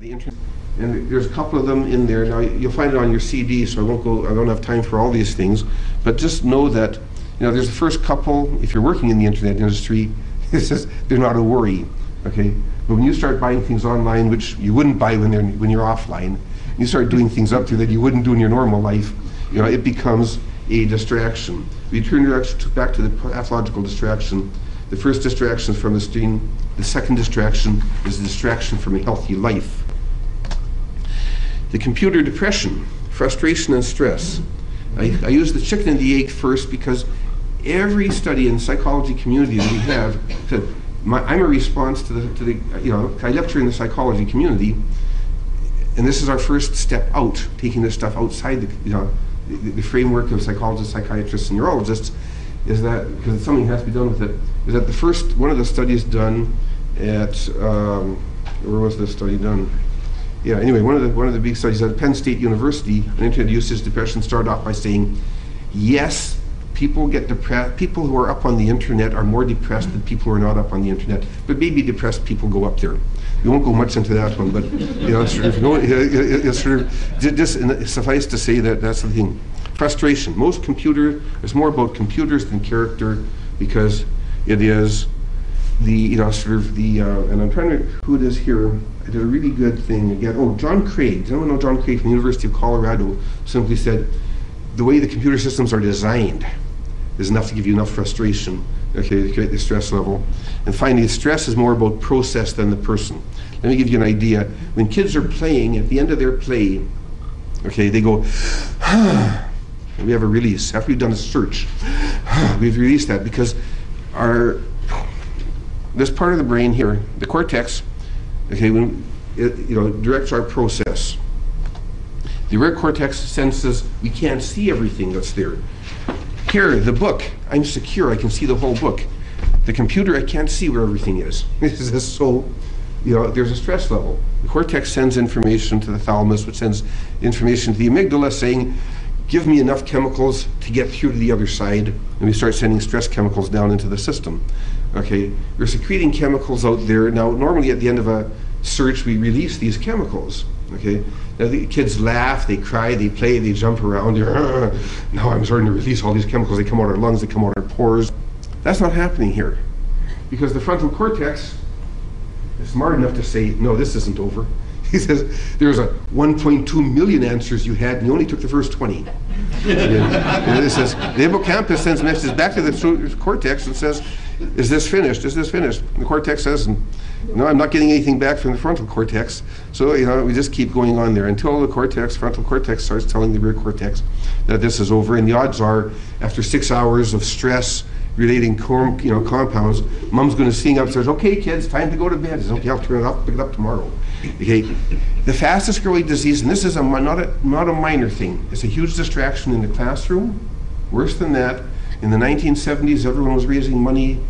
the internet. And there's a couple of them in there. Now you'll find it on your CD, so I don't have time for all these things. But just know that there's the first couple. If you're working in the internet industry, it's just, they're not a worry. Okay, but when you start buying things online, which you wouldn't buy when you're offline, you start doing things up there that you wouldn't do in your normal life. It becomes a distraction. We turn back to the pathological distraction. The first distraction is from the screen. The second distraction is the distraction from a healthy life. The computer depression, frustration and stress. I use the chicken and the egg first because every study in the psychology community that we have said, I'm a response to the I lecture in the psychology community, and this is our first step out, taking this stuff outside the framework of psychologists, psychiatrists, and neurologists, is that, because something has to be done with it, is that one of the studies done at, where was this study done? Yeah, anyway, one of the big studies at Penn State University on internet usage depression started off by saying, yes, people get depressed. People who are up on the internet are more depressed than people who are not up on the internet. But maybe depressed people go up there. We won't go much into that one, but just suffice to say that that's the thing. Frustration. It's more about computers than character, because it is and I'm trying to, who it is here. I did a really good thing again. Oh, John Craig. Does anyone know John Craig from the University of Colorado? Simply said, the way the computer systems are designed is enough to give you enough frustration, to create the stress level. And finally, stress is more about process than the person. Let me give you an idea. When kids are playing, at the end of their play, they go, and we have a release. After we've done a search, we've released that because this part of the brain here, the cortex, when it directs our process. The rear cortex senses we can't see everything that's there. Here, the book, I'm secure, I can see the whole book. The computer, I can't see where everything is. So, there's a stress level. The cortex sends information to the thalamus, which sends information to the amygdala saying, give me enough chemicals to get through to the other side, and we start sending stress chemicals down into the system. We're secreting chemicals out there. Now, normally at the end of a search, we release these chemicals. Now the kids laugh, they cry, they play, they jump around. Now I'm starting to release all these chemicals. They come out our lungs, they come out our pores. That's not happening here, because the frontal cortex is smart enough to say, no, this isn't over. He says, there's a 1.2 million answers you had, and you only took the first 20. And it says, the hippocampus sends messages back to the cortex and says, is this finished? Is this finished? And the cortex says, no, I'm not getting anything back from the frontal cortex. So, we just keep going on there until the frontal cortex starts telling the rear cortex that this is over. And the odds are, after 6 hours of stress relating compounds, mom's going to sing upstairs, okay, kids, time to go to bed. Says, okay, I'll turn it off, pick it up tomorrow. The fastest growing disease, and this is not a minor thing, it's a huge distraction in the classroom. Worse than that, in the 1970s, everyone was raising money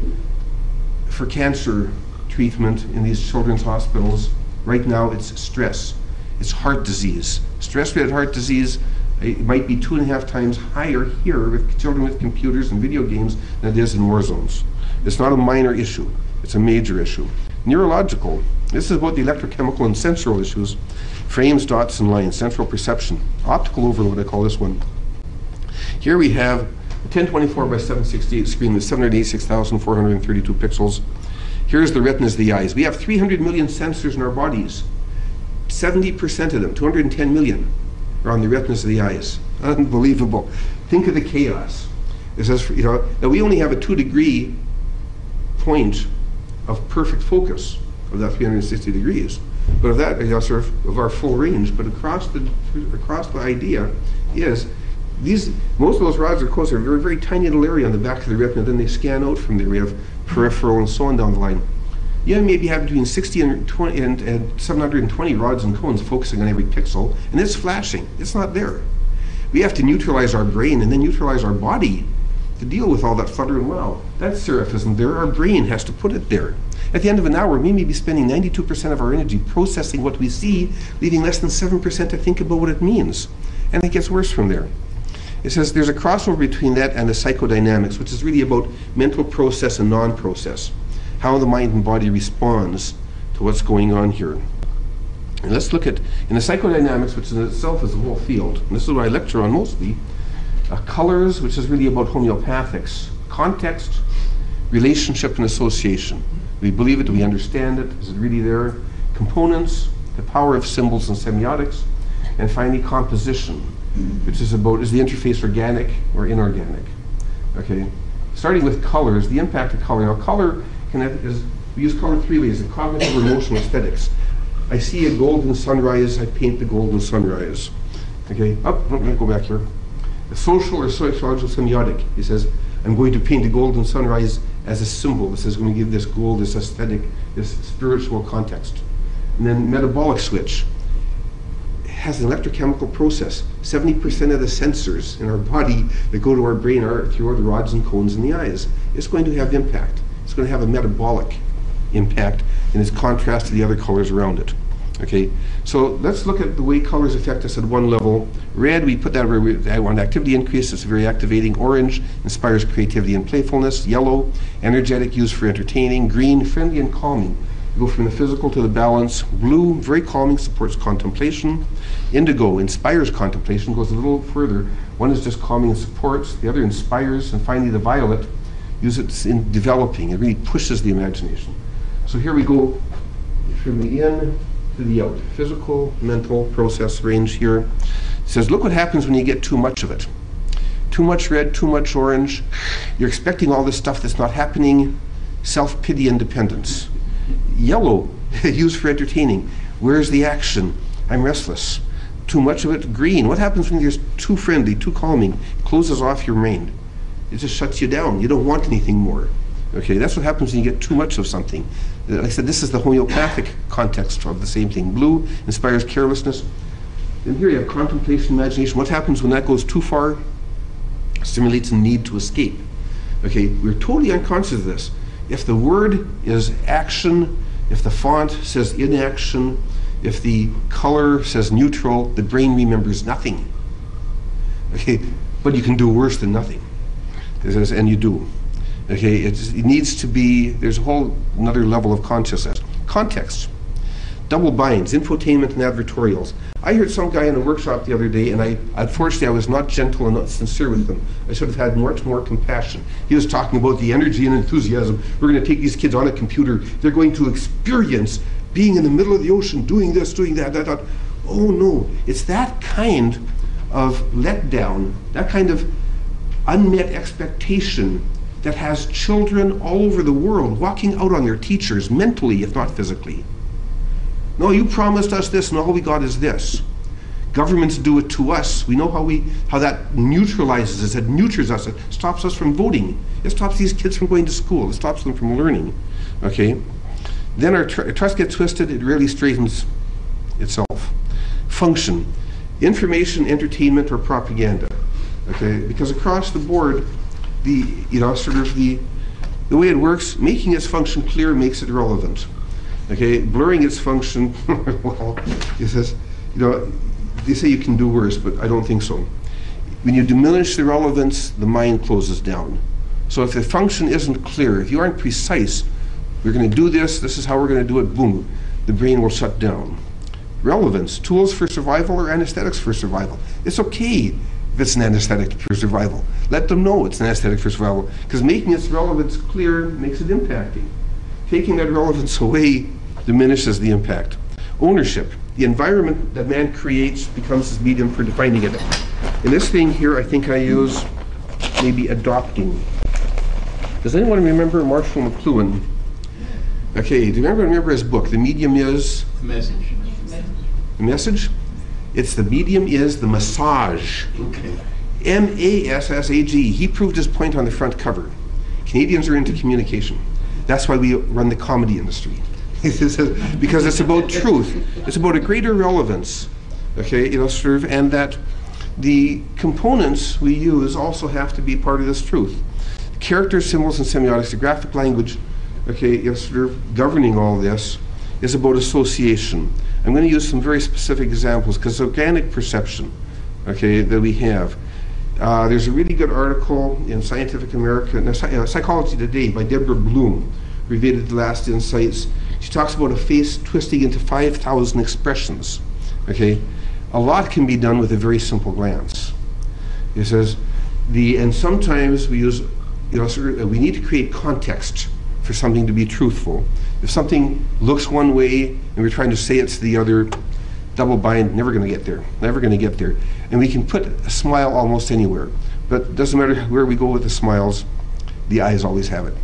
for cancer treatment in these children's hospitals. Right now, it's stress. It's heart disease. Stress-related heart disease, it might be 2.5 times higher here with children with computers and video games than it is in war zones. It's not a minor issue. It's a major issue. Neurological. This is about the electrochemical and sensorial issues. Frames, dots, and lines. Central perception. Optical overload, I call this one. Here we have a 1024 by 768 screen with 786,432 pixels. Here's the retinas of the eyes. We have 300 million sensors in our bodies. 70% of them, 210 million, are on the retinas of the eyes. Unbelievable. Think of the chaos. It says, now we only have a 2-degree point of perfect focus of that 360 degrees. But of that, of our full range, but across the idea is, most of those rods are close. They're a very, very tiny little area on the back of the retina, then they scan out from there. We have peripheral and so on down the line. You maybe have between 60 and 720 rods and cones focusing on every pixel, and it's flashing. It's not there. We have to neutralize our brain and then neutralize our body to deal with all that flutter and wow. That serif isn't there. Our brain has to put it there. At the end of an hour, we may be spending 92% of our energy processing what we see, leaving less than 7% to think about what it means. And it gets worse from there. It says there's a crossover between that and the psychodynamics, which is really about mental process and non-process, how the mind and body responds to what's going on here. And let's look at, in the psychodynamics, which in itself is a whole field, and this is what I lecture on mostly, colors, which is really about homeopathics, context, relationship, and association. Do we believe it? Do we understand it? Is it really there? Components, the power of symbols and semiotics, and finally composition, which is about, is the interface organic or inorganic? Okay, starting with colors, the impact of color. Now color we use color three ways: in cognitive or emotional aesthetics. I see a golden sunrise, I paint the golden sunrise. Okay, I'm going to go back here. The social or sociological semiotic, he says, I'm going to paint the golden sunrise as a symbol. This is going to give this gold, this aesthetic, this spiritual context. And then metabolic switch. It has an electrochemical process. 70% of the sensors in our body that go to our brain are through the rods and cones in the eyes. It's going to have impact. It's going to have a metabolic impact in its contrast to the other colors around it. Okay, so let's look at the way colors affect us at one level. Red, we put that where I want activity increase, it's very activating. Orange inspires creativity and playfulness. Yellow, energetic, used for entertaining. Green, friendly and calming. You go from the physical to the balance. Blue, very calming, supports contemplation. Indigo inspires contemplation, goes a little further. One is just calming and supports, the other inspires, and finally the violet, use it in developing. It really pushes the imagination. So here we go from the in to the out. Physical, mental, process range here. It says, look what happens when you get too much of it. Too much red, too much orange. You're expecting all this stuff that's not happening. Self-pity and dependence. Yellow, used for entertaining. Where's the action? I'm restless. Too much of it. Green, what happens when you're too friendly, too calming? It closes off your mind. It just shuts you down. You don't want anything more. Okay, that's what happens when you get too much of something. Like I said, this is the homeopathic context of the same thing. Blue inspires carelessness. And here you have contemplation, imagination. What happens when that goes too far? Stimulates a need to escape. Okay, we're totally unconscious of this. If the word is action, if the font says inaction, if the color says neutral, the brain remembers nothing. Okay, but you can do worse than nothing. And you do. Okay, it needs to be, there's a whole another level of consciousness. Context. Double binds, infotainment and advertorials. I heard some guy in a workshop the other day, and unfortunately I was not gentle and not sincere with him. I should have had much more compassion. He was talking about the energy and enthusiasm. We're going to take these kids on a computer. They're going to experience being in the middle of the ocean, doing this, doing that. I thought, oh no, it's that kind of letdown, that kind of unmet expectation that has children all over the world walking out on their teachers mentally, if not physically. No, you promised us this and all we got is this. Governments do it to us. We know how that neutralizes us, it neuters us, it stops us from voting. It stops these kids from going to school, it stops them from learning. Okay? Then our trust gets twisted, it really straightens itself. Function. Information, entertainment, or propaganda. Okay? Because across the board, the way it works, making its function clear makes it relevant. Okay, blurring its function, well, it says, they say you can do worse, but I don't think so. When you diminish the relevance, the mind closes down. So if the function isn't clear, if you aren't precise, we're going to do this, this is how we're going to do it, boom, the brain will shut down. Relevance, tools for survival or anesthetics for survival. It's okay if it's an anesthetic for survival. Let them know it's an anesthetic for survival, because making its relevance clear makes it impacting. Taking that relevance away diminishes the impact. Ownership. The environment that man creates becomes his medium for defining it. In this thing here, I think I use maybe adopting. Does anyone remember Marshall McLuhan? Okay, do you remember his book? The medium is? The message. The message? It's the medium is the massage. Okay. M-A-S-S-A-G. He proved his point on the front cover. Canadians are into communication. That's why we run the comedy industry. Because it's about truth. It's about a greater relevance. Okay, and that the components we use also have to be part of this truth. Characters, symbols, and semiotics, the graphic language, okay, governing all this, is about association. I'm going to use some very specific examples because organic perception, okay, that we have. There's a really good article in Scientific American, Psychology Today by Deborah Bloom, Related the Last Insights. She talks about a face twisting into 5,000 expressions. Okay, a lot can be done with a very simple glance. It says, and sometimes we use, we need to create context for something to be truthful. If something looks one way and we're trying to say it's the other, double bind, never going to get there, never going to get there. And we can put a smile almost anywhere, but it doesn't matter where we go with the smiles, the eyes always have it.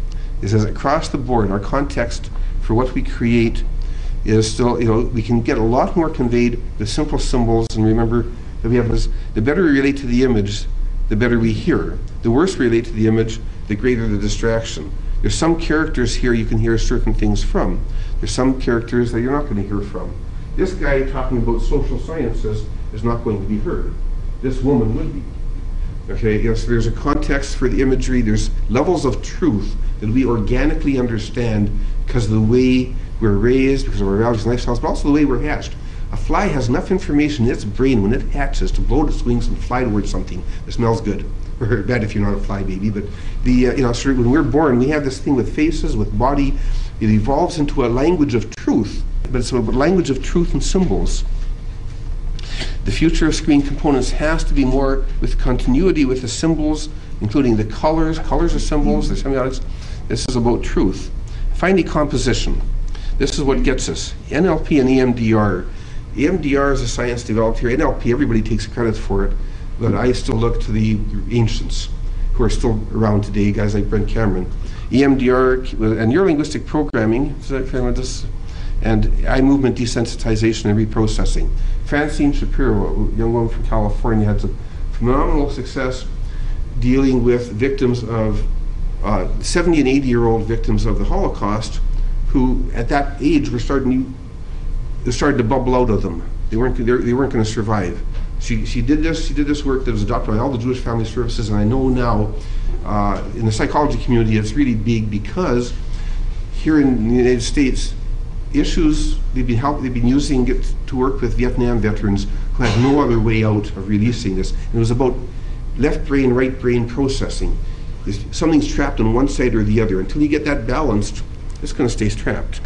It says across the board, our context for what we create is still, we can get a lot more conveyed with simple symbols. And remember that we have this, the better we relate to the image, the better we hear. The worse we relate to the image, the greater the distraction. There's some characters here you can hear certain things from. There's some characters that you're not going to hear from. This guy talking about social sciences is not going to be heard. This woman would be. Okay, so there's a context for the imagery. There's levels of truth that we organically understand because of the way we're raised, because of our values and lifestyles, but also the way we're hatched. A fly has enough information in its brain when it hatches to blow its wings and fly towards something that smells good. Or bad if you're not a fly baby, but when we're born, we have this thing with faces, with body. It evolves into a language of truth, but it's a language of truth and symbols. The future of screen components has to be more with continuity with the symbols, including the colors. Colors are symbols, the semiotics. This is about truth. Finally, composition. This is what gets us. NLP and EMDR. EMDR is a science developed here. NLP, everybody takes credit for it, but I still look to the ancients who are still around today, guys like Brent Cameron. EMDR and neurolinguistic programming, and eye movement desensitization and reprocessing. Francine Shapiro, a young woman from California, had some phenomenal success dealing with victims of 70 and 80-year-old victims of the Holocaust, who at that age were starting to bubble out of them. They weren't going to survive. She did this work that was adopted by all the Jewish Family Services, and I know now in the psychology community it's really big because here in the United States, issues they've been using it to work with Vietnam veterans who had no other way out of releasing this. And it was about left brain, right brain processing. Something's trapped on one side or the other. Until you get that balanced, it's going to stay trapped.